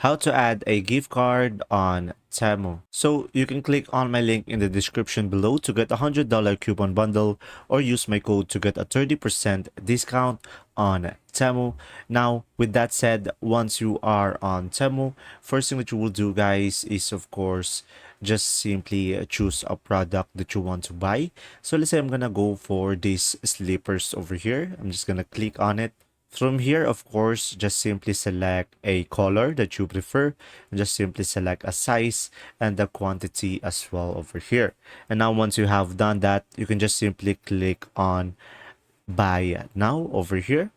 How to add a gift card on Temu. So you can click on my link in the description below to get a $100 coupon bundle or use my code to get a 30% discount on Temu. Now, with that said, once you are on Temu, first thing that you will do, guys, is of course just simply choose a product that you want to buy. So let's say I'm gonna go for these slippers over here. I'm just gonna click on it. From here, of course, just simply select a color that you prefer. And just simply select a size and the quantity as well over here. And now once you have done that, you can just simply click on buy now over here.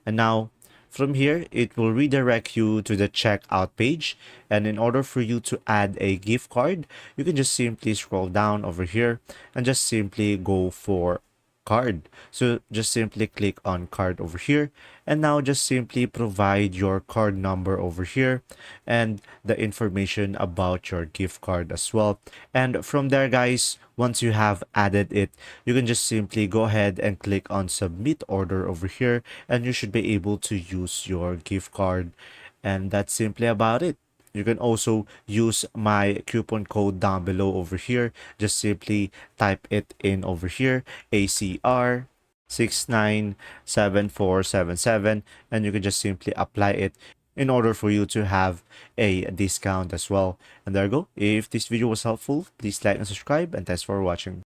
And now from here, it will redirect you to the checkout page. And in order for you to add a gift card, you can just simply scroll down over here and just simply go for card. So just simply click on card over here, and now just simply provide your card number over here and the information about your gift card as well. And from there, guys, once you have added it, you can just simply go ahead and click on submit order over here, and you should be able to use your gift card. And that's simply about it. You can also use my coupon code down below over here. Just simply type it in over here, ACR 697477, and you can just simply apply it in order for you to have a discount as well. And there you go. If this video was helpful, please like and subscribe, and thanks for watching.